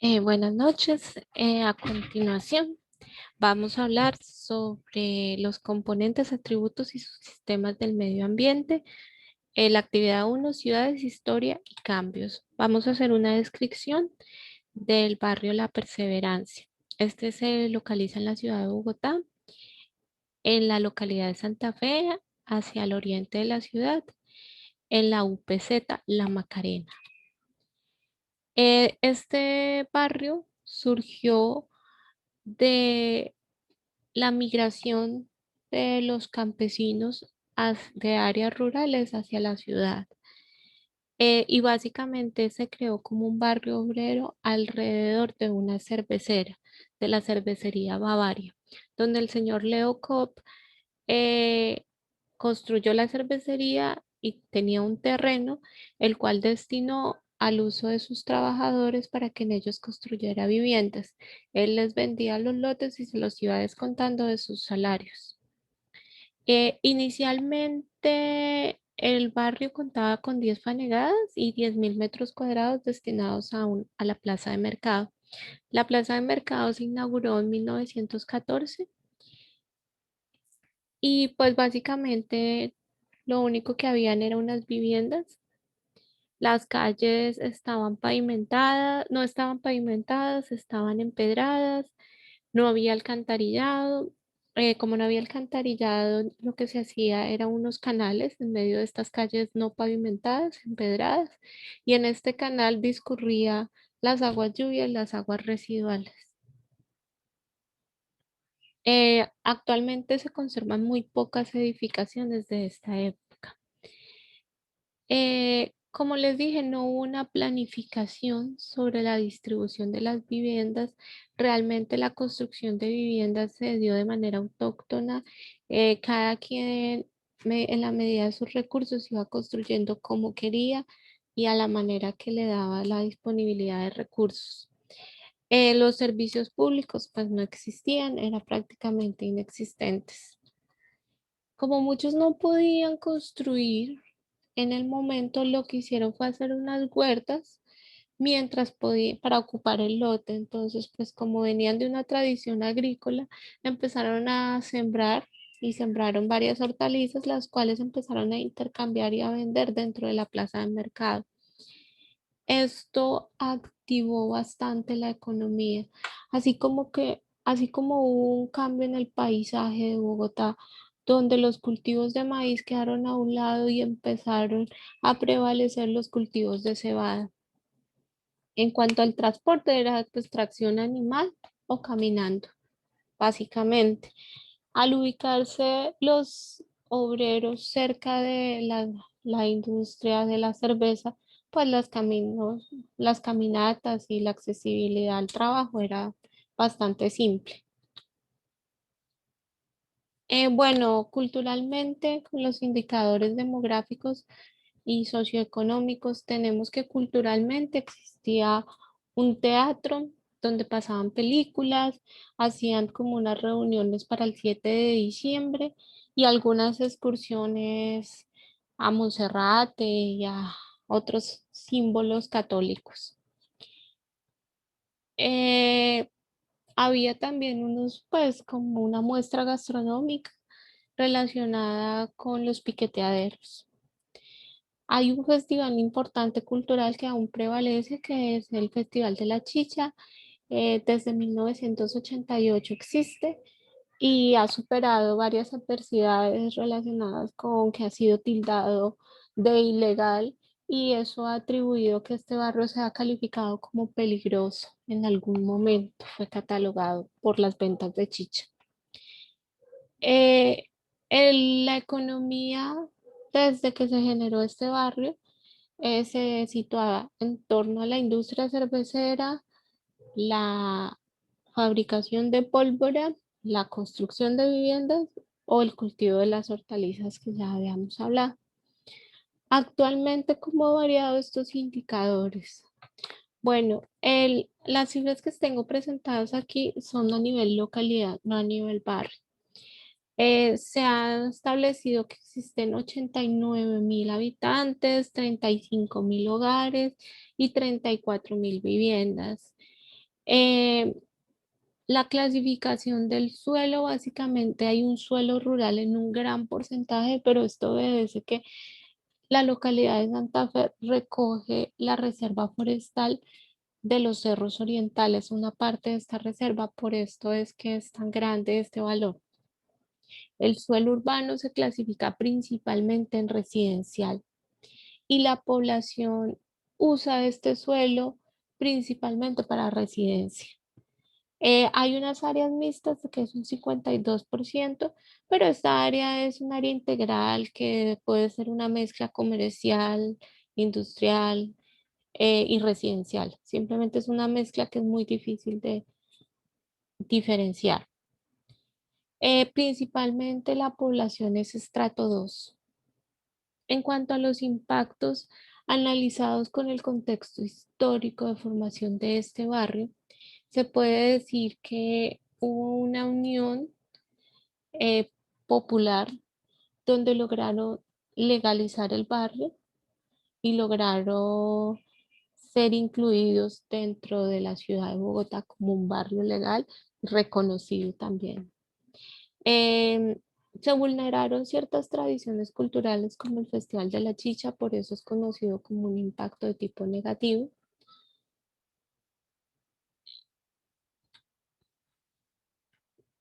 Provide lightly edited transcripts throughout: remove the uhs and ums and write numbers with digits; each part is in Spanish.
Buenas noches. A continuación, vamos a hablar sobre los componentes, atributos y subsistemas del medio ambiente. La actividad uno, ciudades, historia y cambios. Vamos a hacer una descripción del barrio La Perseverancia. Este se localiza en la ciudad de Bogotá, en la localidad de Santa Fe, hacia el oriente de la ciudad, en la UPZ La Macarena. Este barrio surgió de la migración de los campesinos de áreas rurales hacia la ciudad. Y básicamente se creó como un barrio obrero alrededor de una cervecera, de la cervecería Bavaria, donde el señor Leo Kopp eh, construyó la cervecería y tenía un terreno, el cual destinó al uso de sus trabajadores para que en ellos construyera viviendas. Él les vendía los lotes y se los iba descontando de sus salarios. Inicialmente el barrio contaba con 10 fanegadas y 10.000 metros cuadrados destinados a la plaza de mercado. La plaza de mercado se inauguró en 1914 y pues básicamente lo único que habían eran unas viviendas. Las calles estaban pavimentadas, no estaban pavimentadas, estaban empedradas, no había alcantarillado. Como no había alcantarillado, lo que se hacía era unos canales en medio de estas calles no pavimentadas, empedradas, y en este canal discurría las aguas lluvias, las aguas residuales. Actualmente se conservan muy pocas edificaciones de esta época. Como les dije, no hubo una planificación sobre la distribución de las viviendas. Realmente la construcción de viviendas se dio de manera autóctona. Cada quien, en la medida de sus recursos, iba construyendo como quería y a la manera que le daba la disponibilidad de recursos. Los servicios públicos pues no existían, eran prácticamente inexistentes. Como muchos no podían construir en el momento, lo que hicieron fue hacer unas huertas mientras podían para ocupar el lote. Entonces, pues como venían de una tradición agrícola, empezaron a sembrar y sembraron varias hortalizas, las cuales empezaron a intercambiar y a vender dentro de la plaza de mercado. Esto activó bastante la economía, así como hubo un cambio en el paisaje de Bogotá, donde los cultivos de maíz quedaron a un lado y empezaron a prevalecer los cultivos de cebada. En cuanto al transporte, era pues tracción animal o caminando, básicamente. Al ubicarse los obreros cerca de la industria de la cerveza, pues las caminatas y la accesibilidad al trabajo era bastante simple. Bueno, culturalmente, con los indicadores demográficos y socioeconómicos, tenemos que culturalmente existía un teatro donde pasaban películas, hacían como unas reuniones para el 7 de diciembre y algunas excursiones a Monserrate y a otros símbolos católicos. Eh, Había también pues como una muestra gastronómica relacionada con los piqueteaderos. Hay un festival importante cultural que aún prevalece, que es el Festival de la Chicha. Desde 1988 existe y ha superado varias adversidades relacionadas con que ha sido tildado de ilegal y eso ha atribuido que este barrio sea calificado como peligroso en algún momento. Fue catalogado por las ventas de chicha. Eh, la economía, desde que se generó este barrio, se situaba en torno a la industria cervecera, la fabricación de pólvora, la construcción de viviendas o el cultivo de las hortalizas que ya habíamos hablado. Actualmente, ¿cómo han variado estos indicadores? Bueno, las cifras que tengo presentadas aquí son a nivel localidad, no a nivel barrio. Se ha establecido que existen 89.000 habitantes, 35.000 hogares y 34.000 viviendas. Eh, la clasificación del suelo, básicamente hay un suelo rural en un gran porcentaje, pero esto obedece que la localidad de Santa Fe recoge la reserva forestal de los Cerros Orientales, una parte de esta reserva, por esto es que es tan grande este valor. El suelo urbano se clasifica principalmente en residencial y la población usa este suelo principalmente para residencia. Hay unas áreas mixtas que es un 52%, pero esta área es un área integral que puede ser una mezcla comercial, industrial y residencial. Simplemente es una mezcla que es muy difícil de diferenciar. Principalmente la población es estrato 2. En cuanto a los impactos analizados con el contexto histórico de formación de este barrio, se puede decir que hubo una unión eh, popular donde lograron legalizar el barrio y lograron ser incluidos dentro de la ciudad de Bogotá como un barrio legal reconocido también. Em, Se vulneraron ciertas tradiciones culturales como el Festival de la Chicha, por eso es conocido como un impacto de tipo negativo.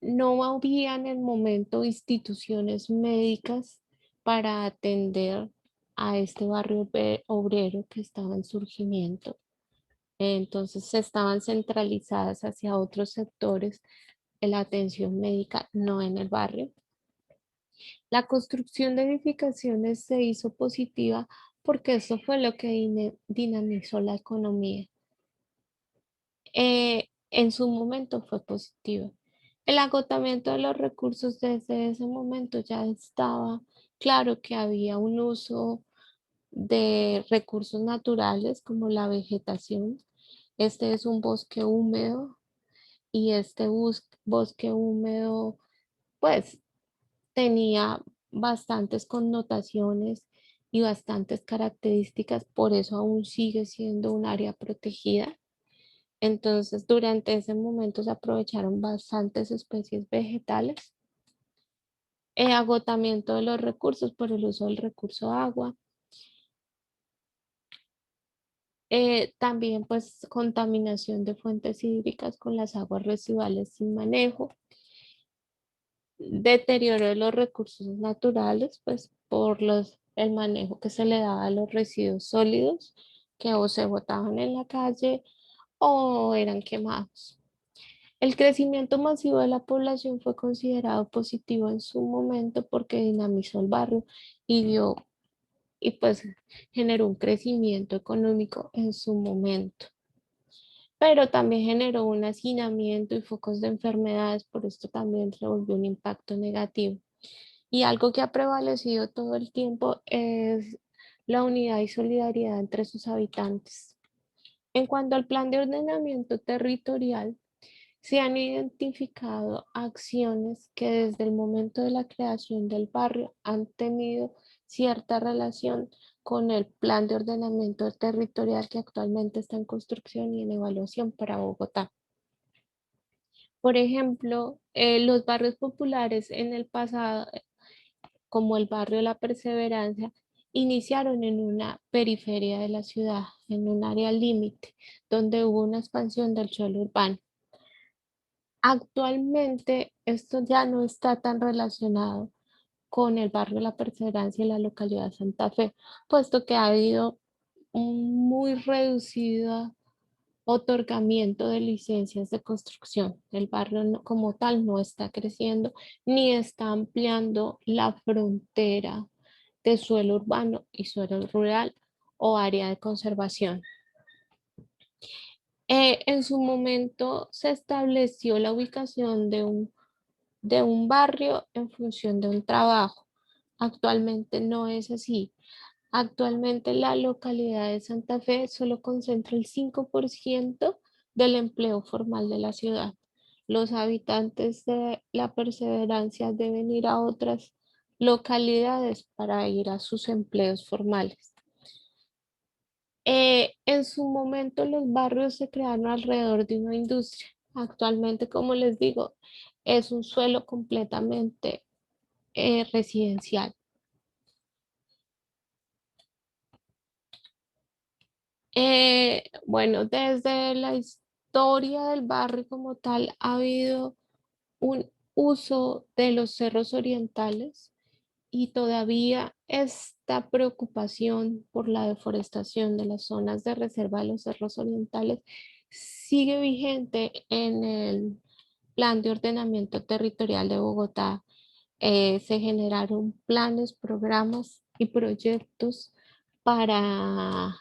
No había en el momento instituciones médicas para atender a este barrio obrero que estaba en surgimiento. Entonces estaban centralizadas hacia otros sectores de la atención médica, no en el barrio. La construcción de edificaciones se hizo positiva porque eso fue lo que dinamizó la economía. En su momento fue positivo. El agotamiento de los recursos desde ese momento ya estaba claro que había un uso de recursos naturales como la vegetación. Este es un bosque húmedo y este bosque húmedo pues tenía bastantes connotaciones y bastantes características, por eso aún sigue siendo un área protegida. Entonces, durante ese momento se aprovecharon bastantes especies vegetales. Agotamiento de los recursos por el uso del recurso agua. También pues contaminación de fuentes hídricas con las aguas residuales sin manejo. Deterioro de los recursos naturales pues por el manejo que se le daba a los residuos sólidos que o se botaban en la calle o eran quemados. El crecimiento masivo de la población fue considerado positivo en su momento porque dinamizó el barrio y y pues generó un crecimiento económico en su momento. Pero también generó un hacinamiento y focos de enfermedades, por esto también se volvió un impacto negativo. Y algo que ha prevalecido todo el tiempo es la unidad y solidaridad entre sus habitantes. En cuanto al plan de ordenamiento territorial, se han identificado acciones que desde el momento de la creación del barrio han tenido cierta relación con el plan de ordenamiento territorial que actualmente está en construcción y en evaluación para Bogotá. Por ejemplo, los barrios populares en el pasado, como el barrio La Perseverancia, iniciaron en una periferia de la ciudad, en un área límite, donde hubo una expansión del suelo urbano. Actualmente esto ya no está tan relacionado con el barrio La Perseverancia y la localidad de Santa Fe, puesto que ha habido un muy reducido otorgamiento de licencias de construcción. El barrio como tal no está creciendo ni está ampliando la frontera de suelo urbano y suelo rural o área de conservación. En su momento se estableció la ubicación de un barrio en función de un trabajo. Actualmente no es así. Actualmente la localidad de Santa Fe solo concentra el 5% del empleo formal de la ciudad. Los habitantes de La Perseverancia deben ir a otras localidades para ir a sus empleos formales. En su momento los barrios se crearon alrededor de una industria. Actualmente, como les digo, es un suelo completamente residencial. Bueno, desde la historia del barrio como tal ha habido un uso de los cerros orientales y todavía esta preocupación por la deforestación de las zonas de reserva de los cerros orientales sigue vigente en el Plan de Ordenamiento Territorial de Bogotá. Se generaron planes, programas y proyectos para,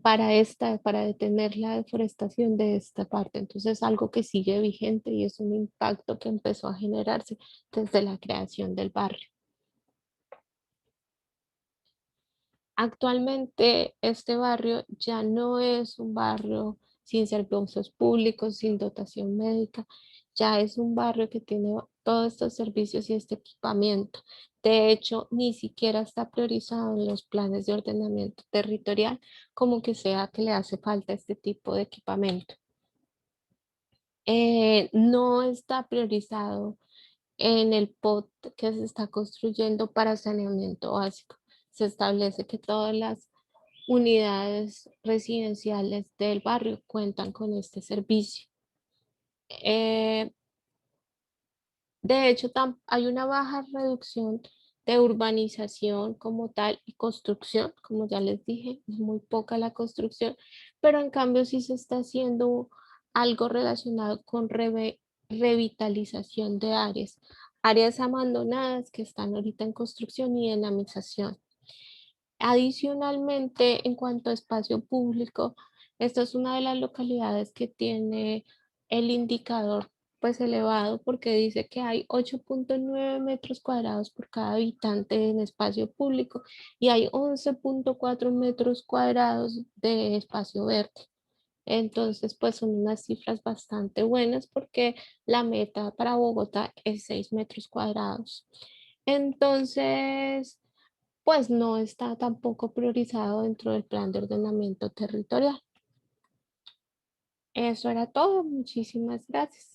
para detener la deforestación de esta parte. Entonces, algo que sigue vigente y es un impacto que empezó a generarse desde la creación del barrio. Actualmente este barrio ya no es un barrio sin servicios públicos, sin dotación médica, ya es un barrio que tiene todos estos servicios y este equipamiento. De hecho, ni siquiera está priorizado en los planes de ordenamiento territorial como que sea que le hace falta este tipo de equipamiento. No está priorizado en el POT que se está construyendo para saneamiento básico. Se establece que todas las unidades residenciales del barrio cuentan con este servicio. Eh, de hecho, hay una baja reducción de urbanización como tal y construcción, como ya les dije, es muy poca la construcción, pero en cambio sí se está haciendo algo relacionado con revitalización de áreas, áreas abandonadas que están ahorita en construcción y dinamización. Adicionalmente, en cuanto a espacio público, esta es una de las localidades que tiene el indicador pues elevado porque dice que hay 8,9 metros cuadrados por cada habitante en espacio público y hay 11,4 metros cuadrados de espacio verde. Entonces, pues son unas cifras bastante buenas porque la meta para Bogotá es 6 metros cuadrados. Entonces, pues no está tampoco priorizado dentro del plan de ordenamiento territorial. Eso era todo. Muchísimas gracias.